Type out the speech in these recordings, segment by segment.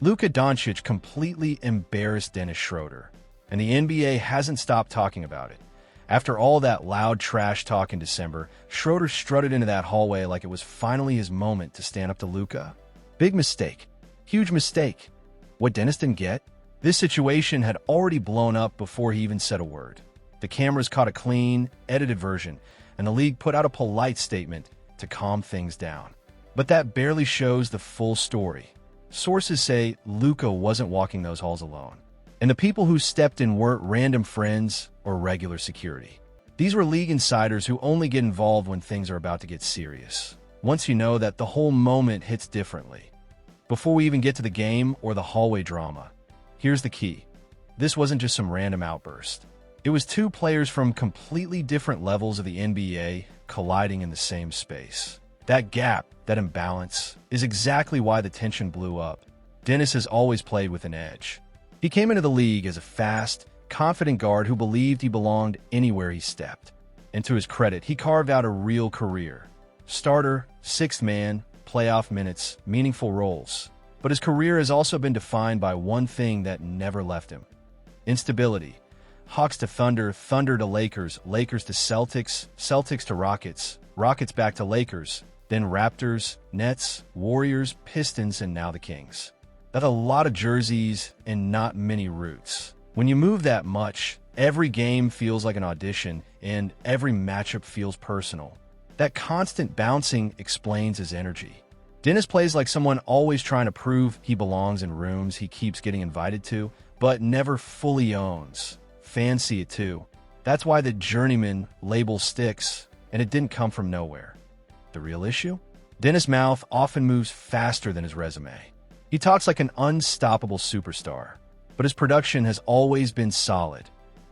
Luka Dončić completely embarrassed Dennis Schröder, and the NBA hasn't stopped talking about it. After all that loud trash talk in December, Schroeder strutted into that hallway like it was finally his moment to stand up to Luka. Big mistake. Huge mistake. What Dennis didn't get? This situation had already blown up before he even said a word. The cameras caught a clean, edited version, and the league put out a polite statement to calm things down. But that barely shows the full story. Sources say Luka wasn't walking those halls alone, and the people who stepped in weren't random friends or regular security. These were league insiders who only get involved when things are about to get serious. Once you know that, the whole moment hits differently. Before we even get to the game or the hallway drama, here's the key. This wasn't just some random outburst. It was two players from completely different levels of the NBA colliding in the same space. That gap, that imbalance, is exactly why the tension blew up. Dennis has always played with an edge. He came into the league as a fast, confident guard who believed he belonged anywhere he stepped. And to his credit, he carved out a real career. Starter, sixth man, playoff minutes, meaningful roles. But his career has also been defined by one thing that never left him: instability. Hawks to Thunder, Thunder to Lakers, Lakers to Celtics, Celtics to Rockets, Rockets back to Lakers, then Raptors, Nets, Warriors, Pistons, and now the Kings. That's a lot of jerseys and not many roots. When you move that much, every game feels like an audition, and every matchup feels personal. That constant bouncing explains his energy. Dennis plays like someone always trying to prove he belongs in rooms he keeps getting invited to, but never fully owns. Fans see it too. That's why the journeyman label sticks, and it didn't come from nowhere. The real issue? Dennis' mouth often moves faster than his resume. He talks like an unstoppable superstar, but his production has always been solid.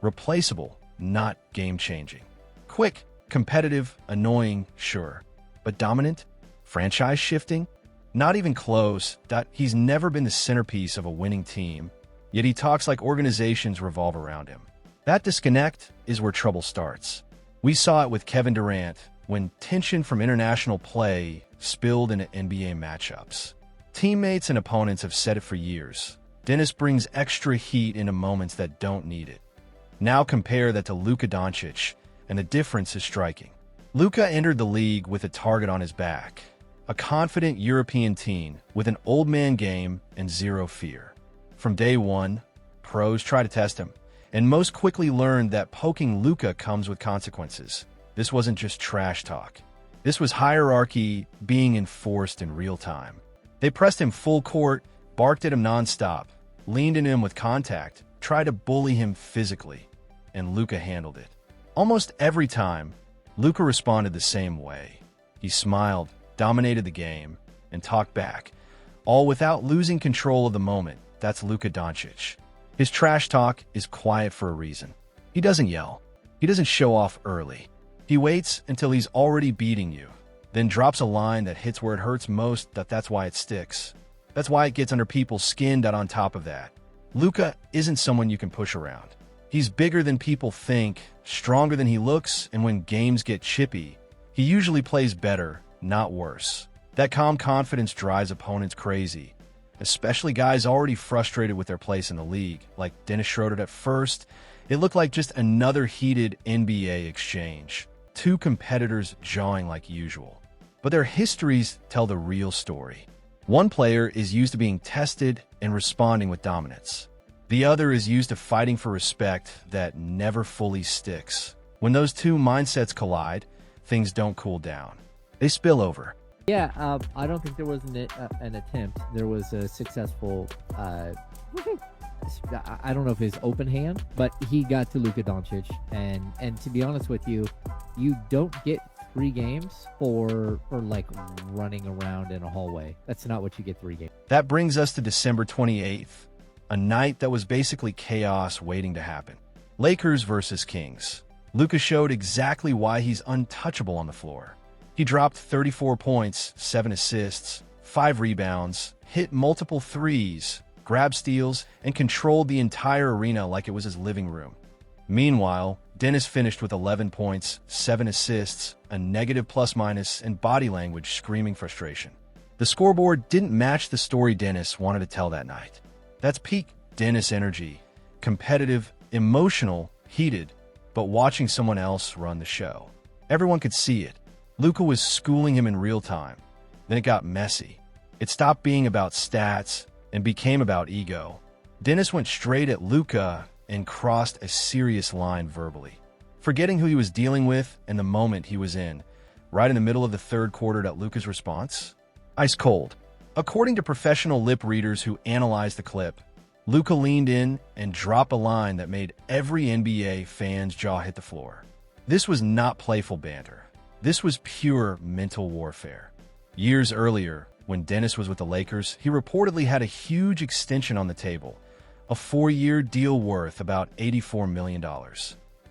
Replaceable, not game-changing. Quick, competitive, annoying, sure. But dominant? Franchise-shifting? Not even close. He's never been the centerpiece of a winning team, yet he talks like organizations revolve around him. That disconnect is where trouble starts. We saw it with Kevin Durant, when tension from international play spilled into NBA matchups. Teammates and opponents have said it for years. Dennis brings extra heat into moments that don't need it. Now compare that to Luka Dončić, and the difference is striking. Luka entered the league with a target on his back, a confident European teen with an old man game and zero fear. From day one, pros try to test him, and most quickly learned that poking Luka comes with consequences. This wasn't just trash talk. This was hierarchy being enforced in real time. They pressed him full court, barked at him nonstop, leaned into him with contact, tried to bully him physically, and Luka handled it. Almost every time, Luka responded the same way. He smiled, dominated the game, and talked back, all without losing control of the moment. That's Luka Dončić. His trash talk is quiet for a reason. He doesn't yell. He doesn't show off early. He waits until he's already beating you, then drops a line that hits where it hurts most. That's why it sticks. That's why it gets under people's skin. On top of that, Luka isn't someone you can push around. He's bigger than people think, stronger than he looks, and when games get chippy, he usually plays better, not worse. That calm confidence drives opponents crazy, especially guys already frustrated with their place in the league, like Dennis Schröder. At first, it looked like just another heated NBA exchange. Two competitors jawing like usual. But their histories tell the real story. One player is used to being tested and responding with dominance. The other is used to fighting for respect that never fully sticks. When those two mindsets collide, things don't cool down. They spill over. Yeah, I don't think there was an attempt. There was a successful, I don't know if his open hand, but he got to Luka Dončić. And to be honest with you, you don't get 3 games for like running around in a hallway. That's not what you get 3 games. That brings us to December 28th, a night that was basically chaos waiting to happen. Lakers versus Kings. Luka showed exactly why he's untouchable on the floor. He dropped 34 points, 7 assists, 5 rebounds, hit multiple threes, grabbed steals, and controlled the entire arena like it was his living room. Meanwhile, Dennis finished with 11 points, 7 assists, a negative plus-minus, and body language screaming frustration. The scoreboard didn't match the story Dennis wanted to tell that night. That's peak Dennis energy. Competitive, emotional, heated, but watching someone else run the show. Everyone could see it. Luka was schooling him in real time. Then it got messy. It stopped being about stats and became about ego. Dennis went straight at Luka and crossed a serious line verbally, forgetting who he was dealing with and the moment he was in. Right in the middle of the third quarter, at Luka's response? Ice cold. According to professional lip readers who analyzed the clip, Luka leaned in and dropped a line that made every NBA fan's jaw hit the floor. This was not playful banter. This was pure mental warfare. Years earlier, when Dennis was with the Lakers, he reportedly had a huge extension on the table, a 4-year deal worth about $84 million.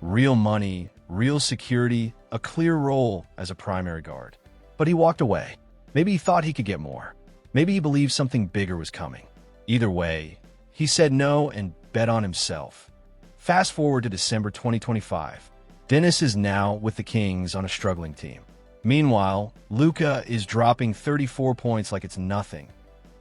Real money, real security, a clear role as a primary guard. But he walked away. Maybe he thought he could get more. Maybe he believed something bigger was coming. Either way, he said no and bet on himself. Fast forward to December 2025. Dennis is now with the Kings on a struggling team. Meanwhile, Luka is dropping 34 points like it's nothing,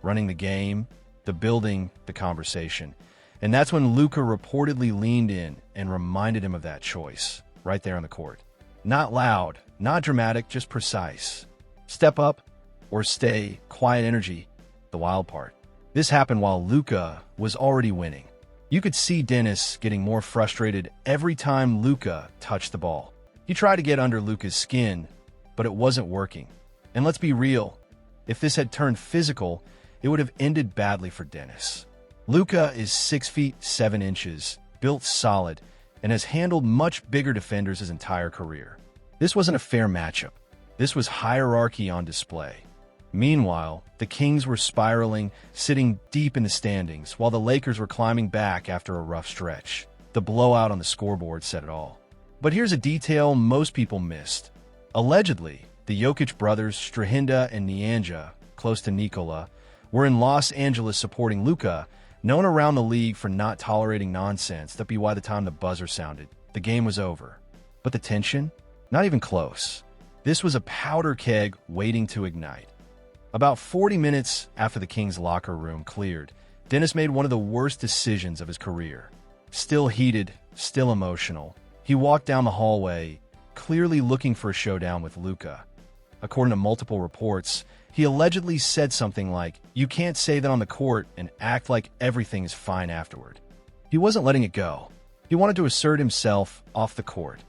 running the game, the building, the conversation. And that's when Luka reportedly leaned in and reminded him of that choice, right there on the court. Not loud, not dramatic, just precise. Step up or stay, quiet energy, the wild part. This happened while Luka was already winning. You could see Dennis getting more frustrated every time Luka touched the ball. He tried to get under Luka's skin, but it wasn't working. And let's be real, if this had turned physical, it would have ended badly for Dennis. Luka is 6 feet 7 inches, built solid, and has handled much bigger defenders his entire career. This wasn't a fair matchup. This was hierarchy on display. Meanwhile, the Kings were spiraling, sitting deep in the standings, while the Lakers were climbing back after a rough stretch. The blowout on the scoreboard said it all. But here's a detail most people missed. Allegedly, the Jokic brothers, Schroeder and Nianja, close to Nikola, were in Los Angeles supporting Luka, known around the league for not tolerating nonsense. That'd be why the time the buzzer sounded, the game was over. But the tension? Not even close. This was a powder keg waiting to ignite. About 40 minutes after the Kings' locker room cleared, Dennis made one of the worst decisions of his career. Still heated, still emotional, he walked down the hallway, clearly looking for a showdown with Luka. According to multiple reports, he allegedly said something like, "You can't say that on the court and act like everything is fine afterward." He wasn't letting it go. He wanted to assert himself off the court.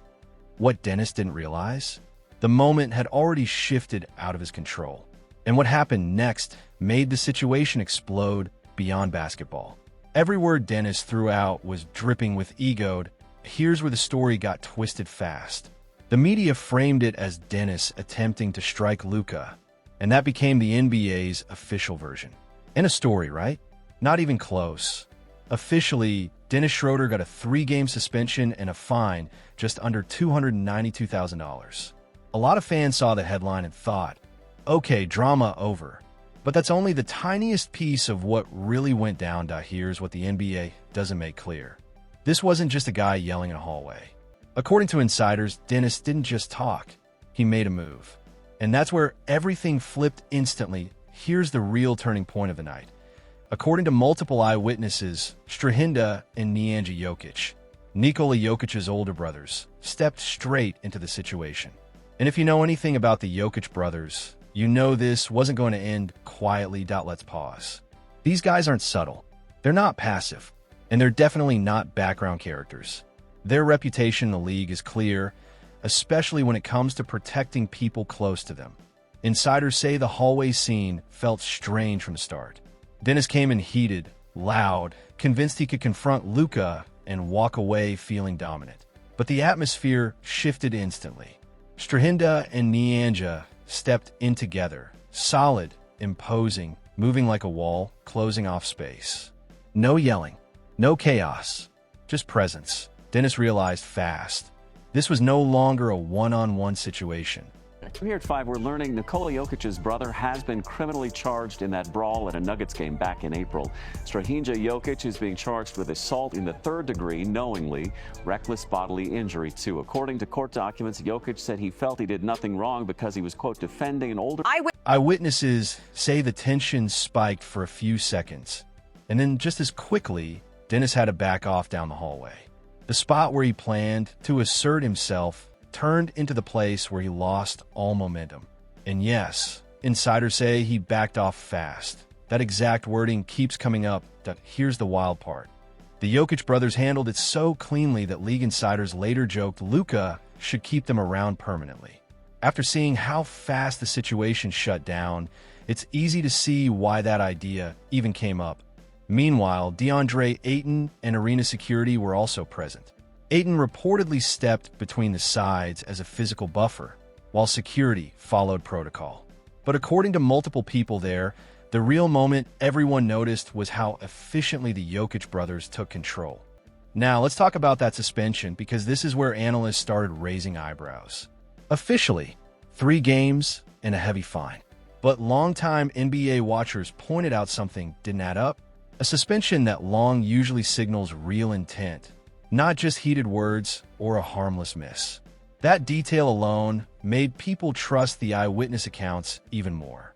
What Dennis didn't realize? The moment had already shifted out of his control. And what happened next made the situation explode beyond basketball. Every word Dennis threw out was dripping with ego. Here's where the story got twisted fast. The media framed it as Dennis attempting to strike Luka, and that became the NBA's official version. And a story, right? Not even close. Officially, Dennis Schroder got a 3-game suspension and a fine just under $292,000. A lot of fans saw the headline and thought, okay, drama over. But that's only the tiniest piece of what really went down. Here's what the NBA doesn't make clear. This wasn't just a guy yelling in a hallway. According to insiders, Dennis didn't just talk. He made a move. And that's where everything flipped instantly. Here's the real turning point of the night. According to multiple eyewitnesses, Schroeder and Nianja Jokić, Nikola Jokic's older brothers, stepped straight into the situation. And if you know anything about the Jokic brothers, you know this wasn't going to end quietly. Let's pause. These guys aren't subtle. They're not passive. And they're definitely not background characters. Their reputation in the league is clear, especially when it comes to protecting people close to them. Insiders say the hallway scene felt strange from the start. Dennis came in heated, loud, convinced he could confront Luka and walk away feeling dominant. But the atmosphere shifted instantly. Schroeder and Nianja stepped in together, solid, imposing, moving like a wall, closing off space. No yelling, no chaos, just presence. Dennis realized fast. This was no longer a one-on-one situation. Here at 5, we're learning Nikola Jokic's brother has been criminally charged in that brawl at a Nuggets game back in April. Schroeder Jokić is being charged with assault in the 3rd degree, knowingly, reckless bodily injury, too. According to court documents, Jokić said he felt he did nothing wrong because he was, quote, defending an older... Eyewitnesses say the tension spiked for a few seconds, and then just as quickly, Dennis had to back off down the hallway. The spot where he planned to assert himself turned into the place where he lost all momentum. And yes, insiders say he backed off fast. That exact wording keeps coming up, but here's the wild part. The Jokic brothers handled it so cleanly that league insiders later joked Luka should keep them around permanently. After seeing how fast the situation shut down, it's easy to see why that idea even came up. Meanwhile, DeAndre Ayton and arena security were also present. Ayton reportedly stepped between the sides as a physical buffer, while security followed protocol. But according to multiple people there, the real moment everyone noticed was how efficiently the Jokic brothers took control. Now, let's talk about that suspension, because this is where analysts started raising eyebrows. Officially, 3 games and a heavy fine. But longtime NBA watchers pointed out something didn't add up. A suspension that long usually signals real intent, not just heated words or a harmless miss. That detail alone made people trust the eyewitness accounts even more.